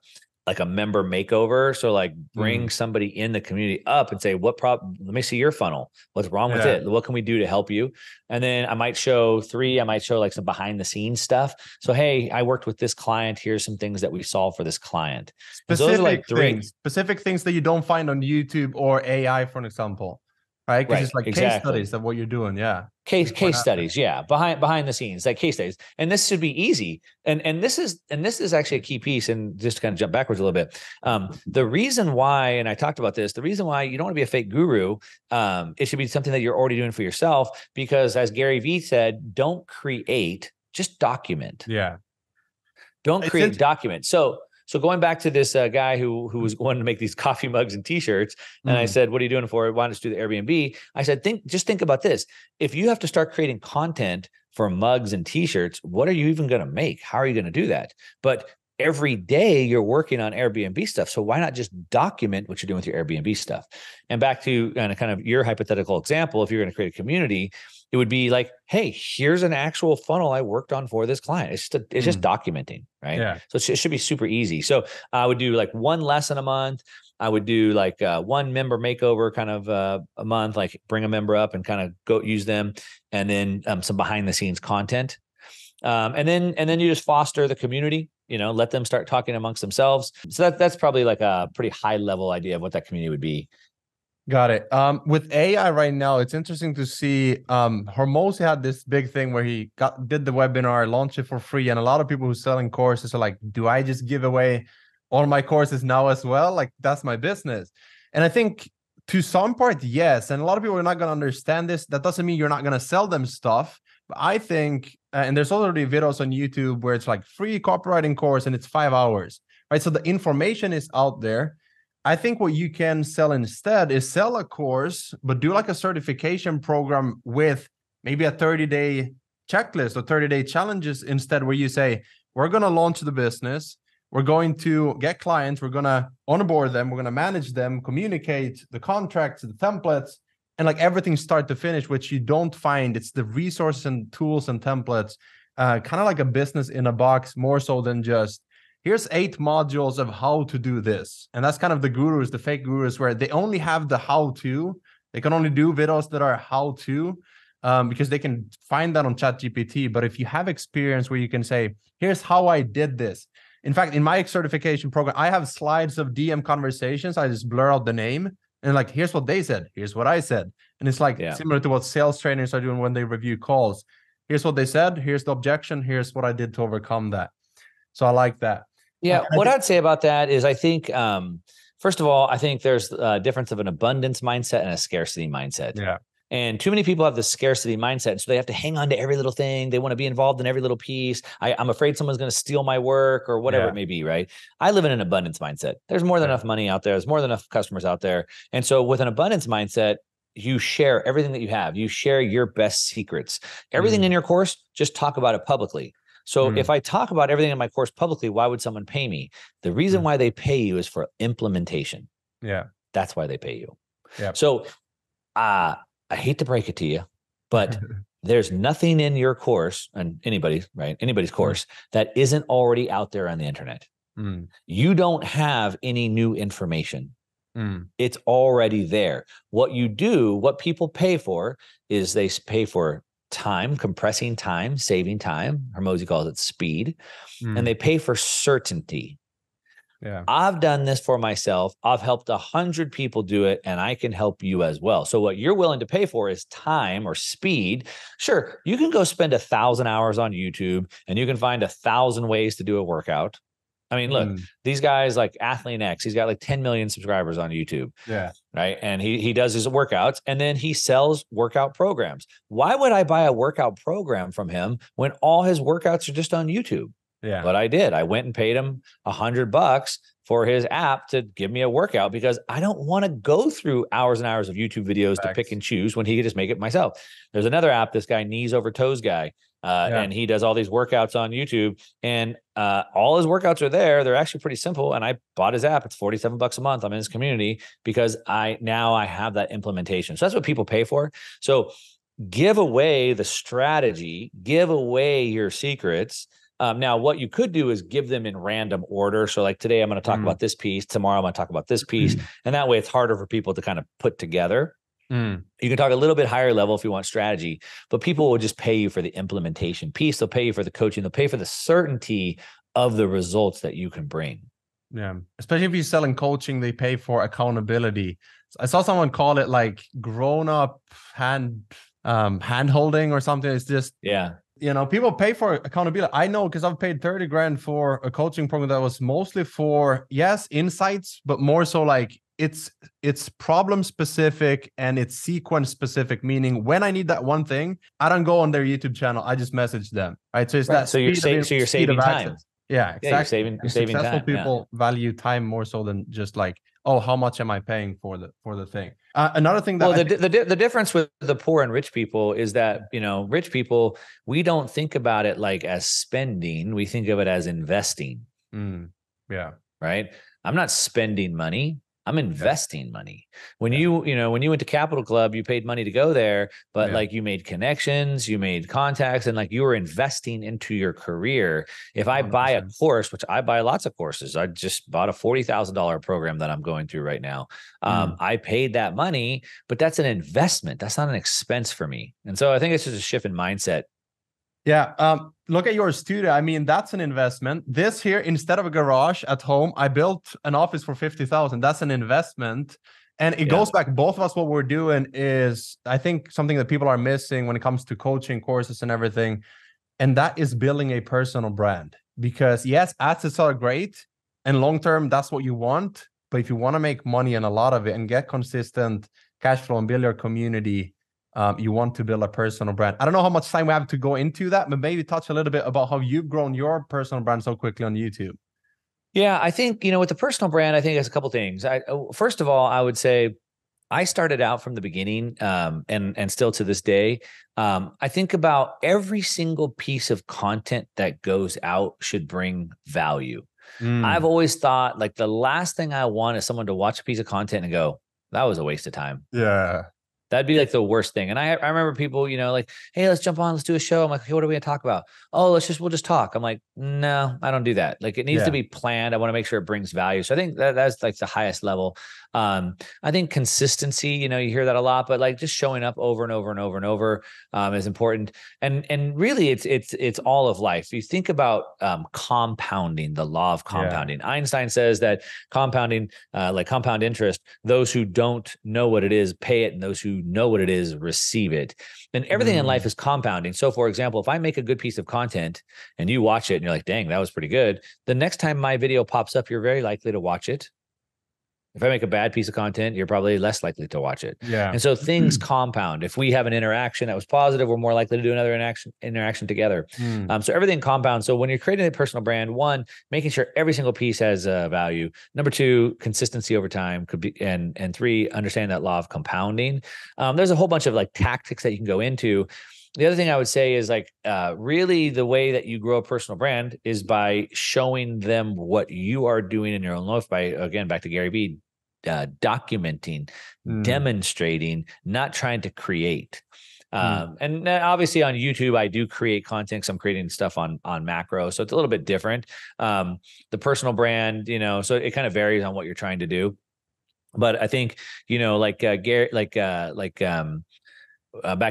member makeover. So like bring somebody in the community up and say, what problem, let me see your funnel. What's wrong with it? What can we do to help you? And then I might show 3, I might show like some behind the scenes stuff. So, hey, I worked with this client. Here's some things that we solved for this client. Those are like specific things that you don't find on YouTube or AI, for an example. Right. Because it's like case studies of what you're doing. Case studies. Behind the scenes, like case studies. And this should be easy. And this is actually a key piece. And just to kind of jump backwards a little bit. The reason why, and I talked about this, the reason why you don't want to be a fake guru, it should be something that you're already doing for yourself, because as Gary Vee said, don't create, just document. Yeah. Don't create, document. So going back to this guy who was going to make these coffee mugs and t-shirts, and I said, what are you doing for it? Why don't you do the Airbnb? I said, just think about this. If you have to start creating content for mugs and t-shirts, what are you even going to make? How are you going to do that? But every day you're working on Airbnb stuff. So why not just document what you're doing with your Airbnb stuff? And back to kind of your hypothetical example, if you're going to create a community, it would be like, hey, here's an actual funnel I worked on for this client. It's just documenting, right? Yeah. So it should be super easy. So I would do like one lesson a month. I would do like one member makeover kind of a month, like bring a member up and kind of go use them. And then some behind the scenes content. And then you just foster the community, let them start talking amongst themselves. So that's probably like a pretty high level idea of what that community would be. Got it. With AI right now, it's interesting to see. Hormozi had this big thing where he did the webinar, launched it for free, and a lot of people who selling courses are like, "Do I just give away all my courses now as well? Like that's my business." And I think to some part, yes. And a lot of people are not going to understand this. That doesn't mean you're not going to sell them stuff. But I think, and there's already videos on YouTube where it's like free copywriting course and it's 5 hours, right? So the information is out there. I think what you can sell instead is sell a course, but do like a certification program with maybe a 30-day checklist or 30-day challenges instead, where you say, we're going to launch the business. We're going to get clients. We're going to onboard them. We're going to manage them, communicate the contracts, the templates, and like everything start to finish, which you don't find. It's the resources and tools and templates, kind of like a business in a box, more so than just, here's 8 modules of how to do this. And that's kind of the gurus, the fake gurus, where they only have the how-to. They can only do videos that are how-to because they can find that on ChatGPT. But if you have experience where you can say, here's how I did this. In fact, in my certification program, I have slides of DM conversations. I just blur out the name and like, here's what they said. Here's what I said. And it's like similar to what sales trainers are doing when they review calls. Here's what they said. Here's the objection. Here's what I did to overcome that. So I like that. Yeah. What I'd say about that is I think, first of all, I think there's a difference of an abundance mindset and a scarcity mindset. Yeah. And too many people have the scarcity mindset. So they have to hang on to every little thing. They want to be involved in every little piece. I'm afraid someone's going to steal my work or whatever it may be, right? I live in an abundance mindset. There's more than enough money out there. There's more than enough customers out there. And so with an abundance mindset, you share everything that you have. You share your best secrets. Everything in your course, just talk about it publicly. So if I talk about everything in my course publicly, why would someone pay me? The reason why they pay you is for implementation. Yeah. That's why they pay you. Yeah. So I hate to break it to you, but there's nothing in your course and anybody's course that isn't already out there on the internet. You don't have any new information. It's already there. What you do, what people pay for is they pay for time, compressing time, saving time. Hormozi calls it speed. And they pay for certainty. Yeah. I've done this for myself. I've helped 100 people do it, and I can help you as well. So what you're willing to pay for is time or speed. Sure, you can go spend 1,000 hours on YouTube and you can find 1,000 ways to do a workout. I mean, look, these guys like Athlete X, he's got like 10 million subscribers on YouTube. Yeah. Right. And he does his workouts and then he sells workout programs. Why would I buy a workout program from him when all his workouts are just on YouTube? Yeah. But I did. I went and paid him $100 for his app to give me a workout because I don't want to go through hours and hours of YouTube videos to pick and choose when he could just make it myself. There's another app, this guy, Knees Over Toes guy, and he does all these workouts on YouTube and all his workouts are there. They're actually pretty simple. And I bought his app. It's $47 a month. I'm in his community because now I have that implementation. So that's what people pay for. So give away the strategy, give away your secrets. Now, what you could do is give them in random order. So like today, I'm going to talk about this piece. Tomorrow, I'm going to talk about this piece. And that way it's harder for people to kind of put together. You can talk a little bit higher level if you want strategy, but people will just pay you for the implementation piece. They'll pay you for the coaching. They'll pay for the certainty of the results that you can bring. Yeah. Especially if you're selling coaching, they pay for accountability. I saw someone call it like grown up hand holding or something. It's just, people pay for accountability. I know because I've paid 30 grand for a coaching program that was mostly for, insights, but more so like it's problem specific and it's sequence specific, meaning when I need that one thing, I don't go on their YouTube channel. I just message them. Right. So it's that. So you're saving time. Yeah, exactly. You're saving Successful time. people value time more so than just like, oh, how much am I paying for the thing? Another thing that the difference with the poor and rich people is that, you know, rich people, we don't think about it like as spending. We think of it as investing. Yeah. Right. I'm not spending money. I'm investing money. When you went to Capital Club, you paid money to go there, but like you made connections, you made contacts, and like you were investing into your career. If I 100%. buy a course, which I buy lots of courses, I just bought a $40,000 program that I'm going through right now. I paid that money, but that's an investment. That's not an expense for me. And so I think it's just a shift in mindset. Yeah. Look at your studio. I mean, that's an investment. This here, instead of a garage at home, I built an office for 50,000. That's an investment. And it goes back, both of us, what we're doing is, I think, something that people are missing when it comes to coaching courses and everything. And that is building a personal brand. Because yes, assets are great. And long-term, that's what you want. But if you want to make money and a lot of it and get consistent cash flow and build your community, you want to build a personal brand. I don't know how much time we have to go into that, but maybe touch a little bit about how you've grown your personal brand so quickly on YouTube. Yeah, I think, you know, with the personal brand, I think there's a couple things. First of all, I would say I started out from the beginning, and still to this day, I think about every single piece of content that goes out should bring value. I've always thought like the last thing I want is someone to watch a piece of content and go, that was a waste of time. Yeah. That'd be like the worst thing. And I remember people, you know, like, hey, let's jump on, let's do a show. I'm like, hey, what are we gonna talk about? Oh, we'll just talk. I'm like, no, I don't do that. Like it needs to be planned. I want to make sure it brings value. So I think that's like the highest level. I think consistency, you know, you hear that a lot, but like just showing up over and over and over and over is important. And really it's all of life. You think about compounding, the law of compounding. Einstein says that compounding, like compound interest, those who don't know what it is, pay it, and those who know what it is, receive it. And everything in life is compounding. So for example, if I make a good piece of content and you watch it and you're like, dang, that was pretty good. The next time my video pops up, you're very likely to watch it. If I make a bad piece of content, you're probably less likely to watch it. Yeah. And so things compound. If we have an interaction that was positive, we're more likely to do another interaction together. So everything compounds. So when you're creating a personal brand, one, making sure every single piece has value. Number two, consistency over time could be, and three, understanding that law of compounding. There's a whole bunch of like tactics that you can go into. The other thing I would say is like, really the way that you grow a personal brand is by showing them what you are doing in your own life by, again, back to Gary Vee, documenting, demonstrating, not trying to create. And obviously on YouTube, I do create content. So I'm creating stuff on macro. So it's a little bit different. The personal brand, you know, so it kind of varies on what you're trying to do. But I think, you know, like Gary, back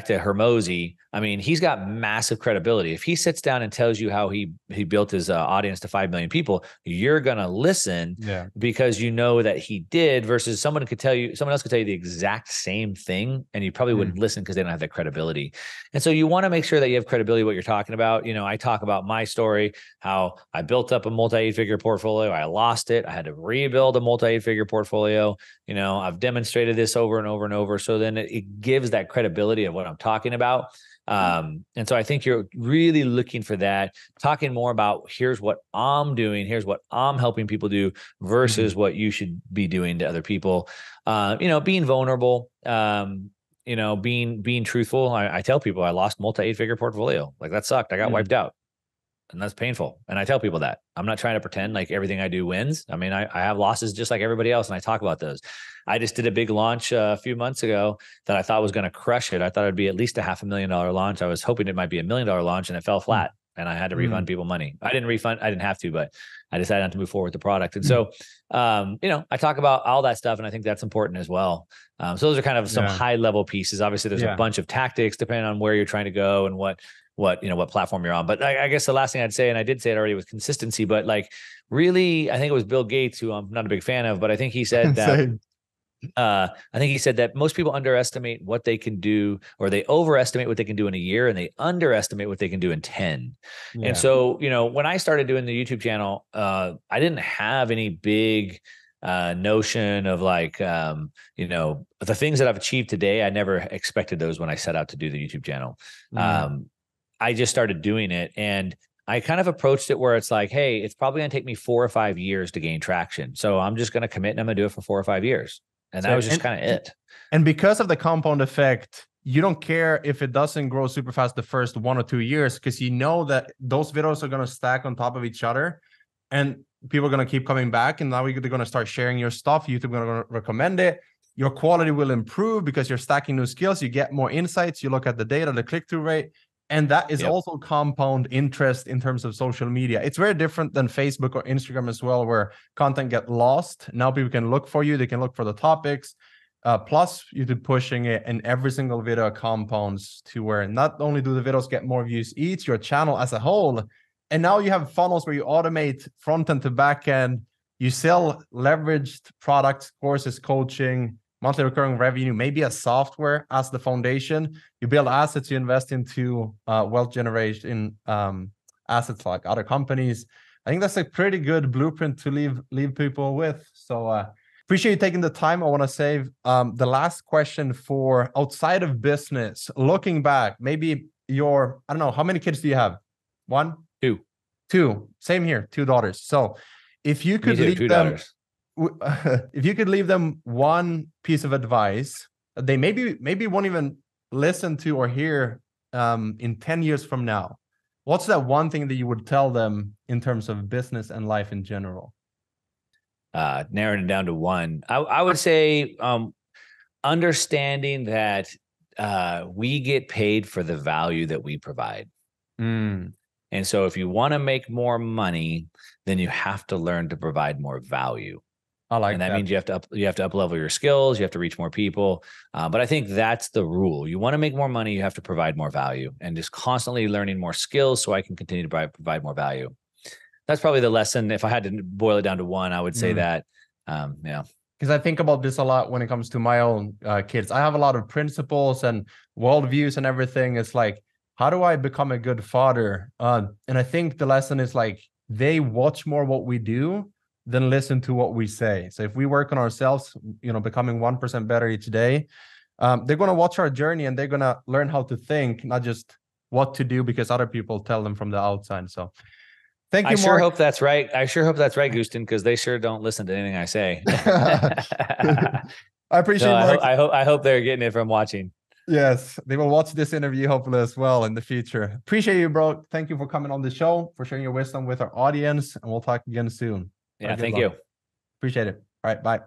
to Hermosi, I mean, he's got massive credibility. If he sits down and tells you how he built his audience to 5 million people, you're going to listen because you know that he did, versus someone else could tell you the exact same thing and you probably wouldn't listen because they don't have that credibility. And so you want to make sure that you have credibility what you're talking about. You know, I talk about my story, how I built up a multi-8-figure portfolio. I lost it. I had to rebuild a multi-8-figure portfolio. You know, I've demonstrated this over and over and over. So then it gives that credibility of what I'm talking about. And so I think you're really looking for that, talking more about here's what I'm doing, here's what I'm helping people do versus what you should be doing to other people. You know, being vulnerable, you know, being truthful. I tell people I lost multi-8-figure portfolio. Like that sucked. I got wiped out. And that's painful. And I tell people that I'm not trying to pretend like everything I do wins. I mean, I have losses just like everybody else. And I talk about those. I just did a big launch a few months ago that I thought was going to crush it. I thought it'd be at least a $500,000 launch. I was hoping it might be $1 million launch, and it fell flat. And I had to refund people money. I didn't have to, but I decided not to move forward with the product. And so, you know, I talk about all that stuff, and I think that's important as well. So those are kind of some high level pieces. Obviously there's a bunch of tactics depending on where you're trying to go and what platform you're on. But I guess the last thing I'd say, and I did say it already, was consistency, but like really, I think it was Bill Gates, who I'm not a big fan of, but I think he said that, I think he said that most people underestimate what they can do, or they overestimate what they can do in a year, and they underestimate what they can do in 10. And so, you know, when I started doing the YouTube channel, I didn't have any big notion of like, you know, the things that I've achieved today. I never expected those when I set out to do the YouTube channel. I just started doing it, and I kind of approached it where it's like, hey, it's probably going to take me 4 or 5 years to gain traction. So I'm just going to commit and I'm going to do it for 4 or 5 years. And that was just kind of it. And because of the compound effect, you don't care if it doesn't grow super fast the first 1 or 2 years, because you know that those videos are going to stack on top of each other and people are going to keep coming back. And now they're going to start sharing your stuff. YouTube is going to recommend it. Your quality will improve because you're stacking new skills. You get more insights. You look at the data, the click-through rate. And that is also compound interest in terms of social media. It's very different than Facebook or Instagram as well, where content get lost. Now people can look for you. They can look for the topics. Plus, you're pushing it, and every single video compounds to where not only do the videos get more views each, your channel as a whole, and now you have funnels where you automate front end to back end. You sell leveraged products, courses, coaching, monthly recurring revenue, maybe a software as the foundation. You build assets, you invest into wealth generation in assets like other companies. I think that's a pretty good blueprint to leave people with. So appreciate you taking the time. I want to save the last question for outside of business. Looking back, maybe I don't know, how many kids do you have? 1? 2. 2. Same here, 2 daughters. So if you could leave 2 them, daughters. if you could leave them one piece of advice they maybe won't even listen to or hear in 10 years from now, what's that one thing that you would tell them in terms of business and life in general? Narrowing it down to one, I would say understanding that we get paid for the value that we provide. And so if you want to make more money, then you have to learn to provide more value. I like that. And that means you have to up level your skills. You have to reach more people. But I think that's the rule. You want to make more money, you have to provide more value, and just constantly learning more skills so I can continue to provide more value. That's probably the lesson. If I had to boil it down to one, I would say that, yeah. Because I think about this a lot when it comes to my own kids. I have a lot of principles and worldviews and everything. It's like, how do I become a good father? And I think the lesson is like, they watch more what we do than listen to what we say. So if we work on ourselves, becoming 1% better each day, they're going to watch our journey and they're going to learn how to think, not just what to do because other people tell them from the outside. So thank you, Mark. Sure hope that's right. I sure hope that's right, Gusten, because they sure don't listen to anything I say. I appreciate it. I hope they're getting it from watching. Yes, they will watch this interview hopefully as well in the future. Appreciate you, bro. Thank you for coming on the show, for sharing your wisdom with our audience, and we'll talk again soon. Yeah, thank you. Appreciate it. All right, bye.